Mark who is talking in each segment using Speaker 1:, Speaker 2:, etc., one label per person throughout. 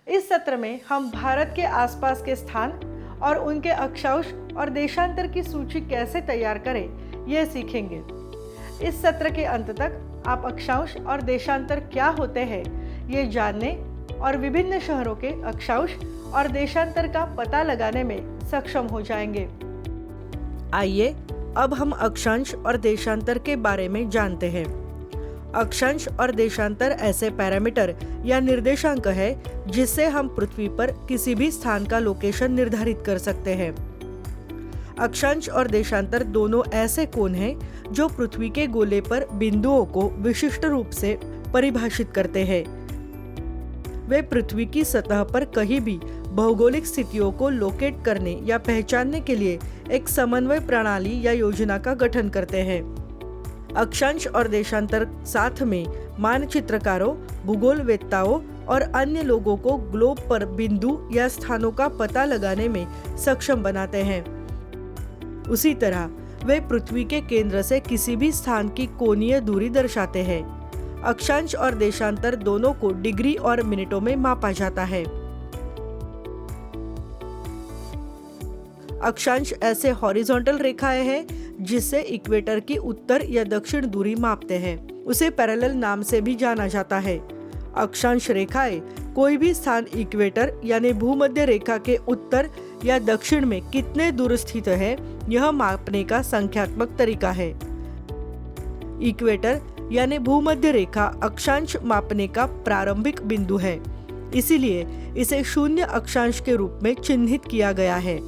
Speaker 1: इस सत्र में हम भारत के आसपास के स्थान और उनके अक्षांश और देशांतर की सूची कैसे तैयार करें, यह सीखेंगे। इस सत्र के अंत तक आप अक्षांश और देशांतर क्या होते हैं, ये जानने और विभिन्न शहरों के अक्षांश और देशांतर का पता लगाने में सक्षम हो जाएंगे। आइए अब हम अक्षांश और देशांतर के बारे में जानते हैं। अक्षांश और देशांतर ऐसे पैरामीटर या निर्देशांक है जिससे हम पृथ्वी पर किसी भी स्थान का लोकेशन निर्धारित कर सकते हैं। अक्षांश और देशांतर दोनों ऐसे कोण हैं जो पृथ्वी के गोले पर बिंदुओं को विशिष्ट रूप से परिभाषित करते हैं। वे पृथ्वी की सतह पर कहीं भी भौगोलिक स्थितियों को लोकेट करने या पहचानने के लिए एक समन्वय प्रणाली या योजना का गठन करते हैं। अक्षांश और देशांतर साथ में मानचित्रकारों, भूगोलवेत्ताओं और अन्य लोगों को ग्लोब पर बिंदु या स्थानों का पता लगाने में सक्षम बनाते हैं। उसी तरह वे पृथ्वी के केंद्र से किसी भी स्थान की कोणीय दूरी दर्शाते हैं। अक्षांश और देशांतर दोनों को डिग्री और मिनटों में मापा जाता है। अक्षांश ऐसे हॉरिजॉन्टल रेखाएं हैं जिससे इक्वेटर की उत्तर या दक्षिण दूरी मापते हैं। उसे पैरेलल नाम से भी जाना जाता है। अक्षांश रेखाएं कोई भी स्थान इक्वेटर यानी भूमध्य रेखा के उत्तर या दक्षिण में कितने दूर स्थित है, यह मापने का संख्यात्मक तरीका है। इक्वेटर यानी भूमध्य रेखा अक्षांश मापने का प्रारंभिक बिंदु है, इसीलिए इसे शून्य अक्षांश के रूप में चिन्हित किया गया है।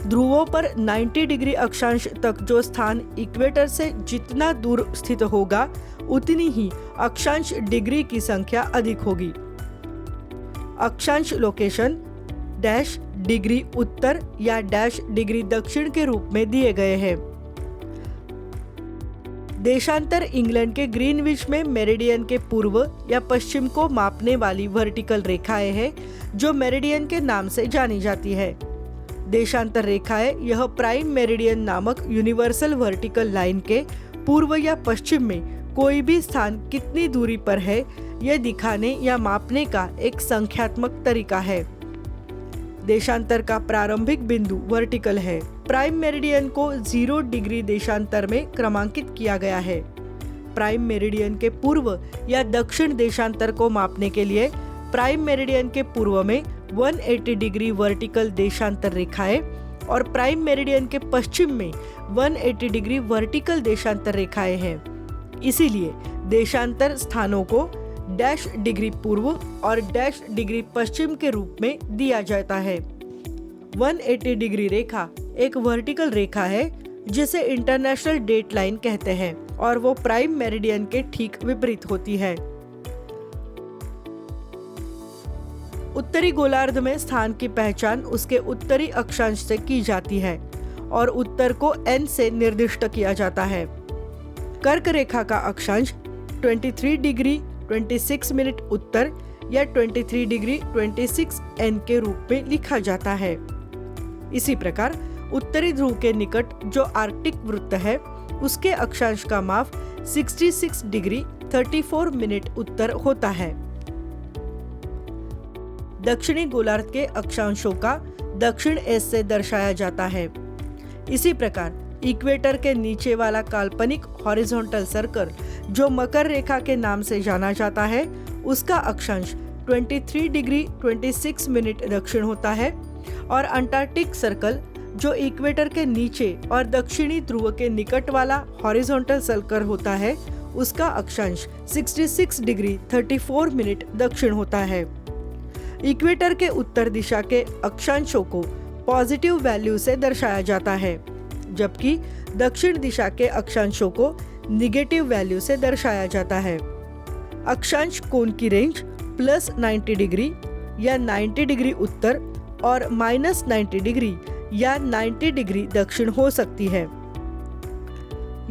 Speaker 1: ध्रुवों पर 90 डिग्री अक्षांश तक जो स्थान इक्वेटर से जितना दूर स्थित होगा, उतनी ही अक्षांश डिग्री की संख्या अधिक होगी। अक्षांश लोकेशन डैश डिग्री उत्तर या डैश डिग्री दक्षिण के रूप में दिए गए हैं। देशांतर इंग्लैंड के ग्रीनविच में मेरिडियन के पूर्व या पश्चिम को मापने वाली वर्टिकल रेखाएं हैं जो मेरिडियन के नाम से जानी जाती है। देशांतर रेखाएं यह प्राइम मेरिडियन नामक यूनिवर्सल वर्टिकल लाइन के पूर्व या पश्चिम में कोई भी स्थान कितनी दूरी पर है, यह दिखाने या मापने का एक संख्यात्मक तरीका है। देशांतर का प्रारंभिक बिंदु वर्टिकल है। प्राइम मेरिडियन को 0 डिग्री देशांतर में क्रमांकित किया गया है। प्राइम मेरिडियन के पूर्व या दक्षिण देशांतर को मापने के लिए प्राइम मेरिडियन के पूर्व में 180 डिग्री वर्टिकल देशांतर रेखाएं और प्राइम मेरिडियन के पश्चिम में 180 डिग्री वर्टिकल देशांतर रेखाएं हैं। इसीलिए देशांतर स्थानों को डैश डिग्री पूर्व और डैश डिग्री पश्चिम के रूप में दिया जाता है। 180 डिग्री रेखा एक वर्टिकल रेखा है जिसे इंटरनेशनल डेट लाइन कहते हैं और वो प्राइम मेरिडियन के ठीक विपरीत होती है। उत्तरी गोलार्ध में स्थान की पहचान उसके उत्तरी अक्षांश से की जाती है और उत्तर को N से निर्दिष्ट किया जाता है। कर्क रेखा का अक्षांश 23 डिग्री 26 मिनट उत्तर या 23 डिग्री 26 N के रूप में लिखा जाता है। इसी प्रकार उत्तरी ध्रुव के निकट जो आर्कटिक वृत्त है, उसके अक्षांश का माप 66 डिग्री 34 मिनट उत्तर होता है। दक्षिणी गोलार्ध के अक्षांशों का दक्षिण एस से दर्शाया जाता है। इसी प्रकार इक्वेटर के नीचे वाला काल्पनिक हॉरिजॉन्टल सर्कल जो मकर रेखा के नाम से जाना जाता है, उसका अक्षांश 23 डिग्री 26 मिनट दक्षिण होता है और अंटार्कटिक सर्कल जो इक्वेटर के नीचे और दक्षिणी ध्रुव के निकट वाला हॉरिजॉन्टल सर्कल होता है, उसका अक्षांश 66 डिग्री 34 मिनट दक्षिण होता है। इक्वेटर के उत्तर दिशा के अक्षांशों को पॉजिटिव वैल्यू से दर्शाया जाता है, जबकि दक्षिण दिशा के अक्षांशों को निगेटिव वैल्यू से दर्शाया जाता है। अक्षांश कोण की रेंज +90 डिग्री या 90 डिग्री उत्तर और -90 डिग्री या 90 डिग्री दक्षिण हो सकती है।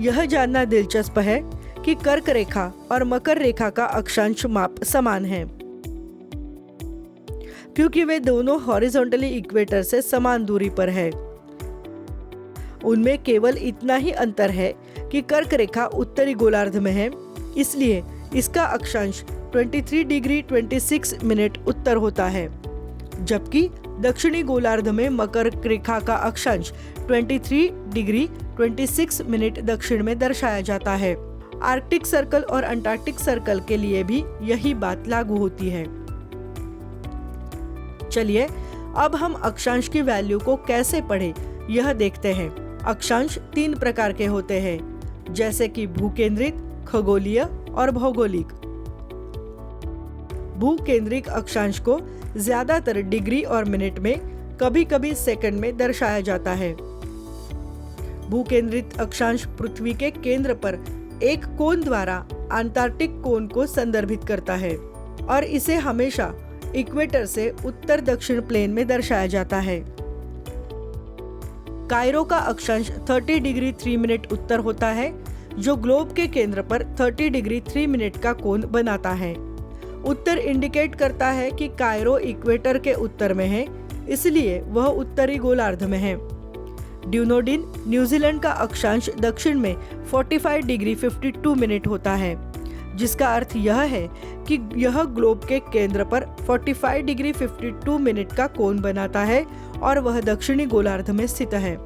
Speaker 1: यह जानना दिलचस्प है कि कर्क रेखा और मकर रेखा का अक्षांश माप समान है, क्योंकि वे दोनों हॉरिजॉन्टली इक्वेटर से समान दूरी पर है। उनमें केवल इतना ही अंतर है कि कर्क रेखा उत्तरी गोलार्ध में है, इसलिए इसका अक्षांश 23 डिग्री 26 मिनट उत्तर होता है, जबकि दक्षिणी गोलार्ध में मकर रेखा का अक्षांश 23 डिग्री 26 मिनट दक्षिण में दर्शाया जाता है। आर्कटिक सर्कल और अंटार्कटिक सर्कल के लिए भी यही बात लागू होती है। चलिए अब हम अक्षांश की वैल्यू को कैसे पढ़ें यह देखते हैं। अक्षांश 3 प्रकार के होते हैं, जैसे कि भूकेंद्रित, खगोलीय और भौगोलिक। भूकेंद्रित अक्षांश को ज्यादातर डिग्री और मिनट में, कभी कभी सेकंड में दर्शाया जाता है। भूकेंद्रित अक्षांश पृथ्वी के केंद्र पर एक कोण द्वारा अंटार्कटिक कोण को संदर्भित करता है और इसे हमेशा इक्वेटर से उत्तर दक्षिण प्लेन में दर्शाया जाता है। कायरो का अक्षांश 30 डिग्री 3 मिनट उत्तर होता है, जो ग्लोब के केंद्र पर 30 डिग्री 3 मिनट का कोण बनाता है। उत्तर इंडिकेट करता है कि कायरो इक्वेटर के उत्तर में है, इसलिए वह उत्तरी गोलार्ध में है। ड्यूनोडिन न्यूजीलैंड का अक्षांश दक्षिण में 45 डिग्री 52 मिनट होता है, जिसका अर्थ यह है कि यह ग्लोब के केंद्र पर 45 डिग्री 52 मिनट का कोण बनाता है और वह दक्षिणी गोलार्ध में स्थित है।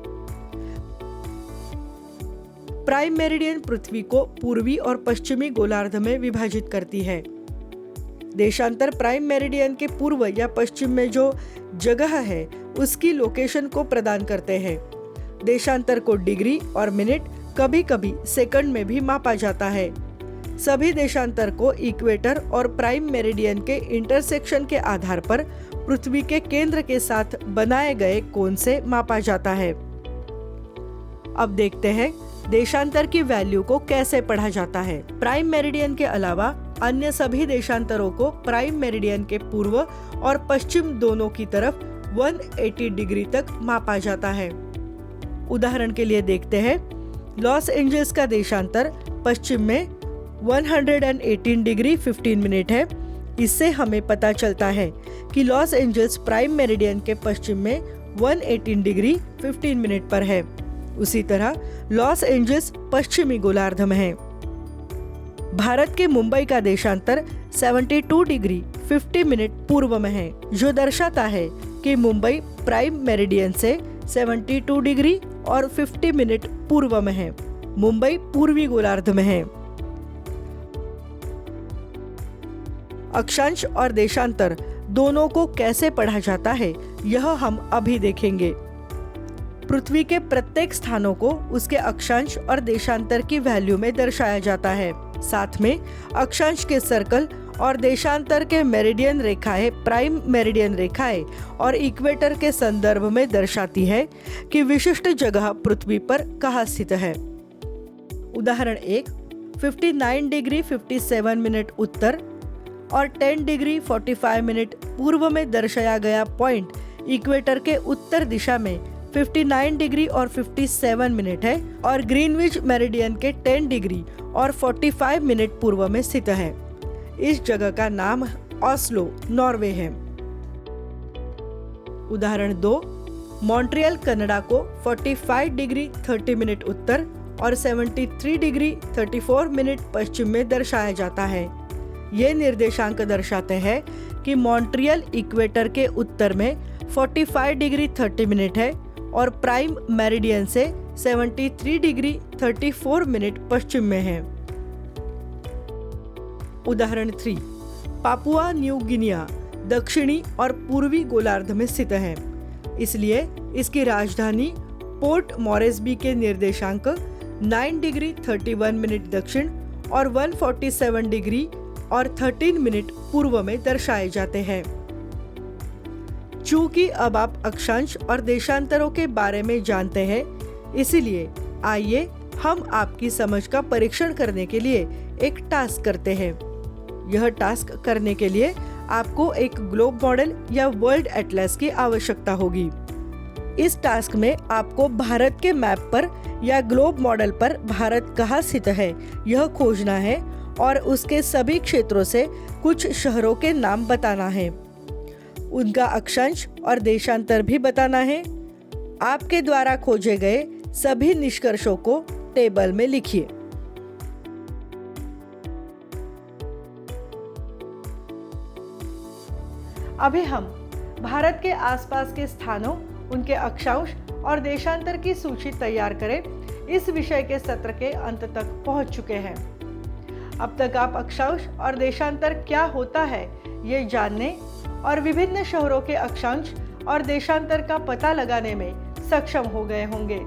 Speaker 1: प्राइम मेरिडियन पृथ्वी को पूर्वी और पश्चिमी गोलार्ध में विभाजित करती है। देशांतर प्राइम मेरिडियन के पूर्व या पश्चिम में जो जगह है उसकी लोकेशन को प्रदान करते हैं। देशांतर को डिग्री और मिनट, कभी कभी सेकंड में भी मापा जाता है। सभी देशांतर को इक्वेटर और प्राइम मेरिडियन के इंटरसेक्शन के आधार पर पृथ्वी के केंद्र के साथ बनाए गए कोण से मापा जाता है। अब देखते हैं देशांतर की वैल्यू को कैसे पढ़ा जाता है। प्राइम मेरिडियन के अलावा अन्य सभी देशांतरों को प्राइम मेरिडियन के पूर्व और पश्चिम दोनों की तरफ 180 डिग्री तक मापा जाता है। उदाहरण के लिए देखते हैं, लॉस एंजल्स का देशांतर पश्चिम में 118 डिग्री 15 मिनट है। इससे हमें पता चलता है कि लॉस एंजल्स प्राइम मेरिडियन के पश्चिम में 118 डिग्री 15 मिनट पर है। उसी तरह लॉस एंजल्स पश्चिमी गोलार्ध में है। भारत के मुंबई का देशांतर 72 डिग्री 50 मिनट पूर्व में है, जो दर्शाता है कि मुंबई प्राइम मेरिडियन से 72 डिग्री और 50 मिनट पूर्व में है। मुंबई पूर्वी गोलार्ध में है। अक्षांश और देशांतर दोनों को कैसे पढ़ा जाता है यह हम अभी देखेंगे। पृथ्वी के प्रत्येक स्थानों को उसके अक्षांश और देशांतर की वैल्यू में दर्शाया जाता है। साथ में अक्षांश के सर्कल और देशांतर के मेरिडियन रेखाएं प्राइम मेरिडियन रेखाएं और इक्वेटर के संदर्भ में दर्शाती है कि विशिष्ट जगह पृथ्वी पर कहाँ स्थित है। उदाहरण 1, 59 डिग्री 57 मिनट उत्तर और 10 डिग्री 45 मिनट पूर्व में दर्शाया गया पॉइंट इक्वेटर के उत्तर दिशा में 59 डिग्री और 57 मिनट है और ग्रीनविच मेरिडियन के 10 डिग्री और 45 मिनट पूर्व में स्थित है। इस जगह का नाम ऑस्लो, नॉर्वे है। उदाहरण 2, मॉन्ट्रियल कनाडा को 45 डिग्री 30 मिनट उत्तर और 73 डिग्री 34 मिनट पश्चिम में दर्शाया जाता है। ये निर्देशांक दर्शाते हैं कि मॉन्ट्रियल इक्वेटर के उत्तर में 45 डिग्री 30 मिनट है और प्राइम मेरिडियन से 73 डिग्री 34 मिनट पश्चिम में है। उदाहरण 3, पापुआ न्यू गिनिया दक्षिणी और पूर्वी गोलार्ध में स्थित है, इसलिए इसकी राजधानी पोर्ट मॉरेस्बी के निर्देशांक 9 डिग्री 31 मिनट दक्षिण और 147 डिग्री और 13 मिनट पूर्व में दर्शाए जाते हैं। चूंकि अब आप अक्षांश और देशांतरों के बारे में जानते हैं, इसलिए आइए हम आपकी समझ का परीक्षण करने के लिए एक टास्क करते हैं। यह टास्क करने के लिए आपको एक ग्लोब मॉडल या वर्ल्ड एटलस की आवश्यकता होगी। इस टास्क में आपको भारत के मैप पर या ग्लोब मॉडल पर भारत कहाँ स्थित है यह खोजना है और उसके सभी क्षेत्रों से कुछ शहरों के नाम बताना है। उनका अक्षांश और देशांतर भी बताना है। आपके द्वारा खोजे गए सभी निष्कर्षों को टेबल में लिखिए। अभी हम भारत के आसपास के स्थानों, उनके अक्षांश और देशांतर की सूची तैयार करें इस विषय के सत्र के अंत तक पहुंच चुके हैं। अब तक आप अक्षांश और देशांतर क्या होता है ये जानने और विभिन्न शहरों के अक्षांश और देशांतर का पता लगाने में सक्षम हो गए होंगे।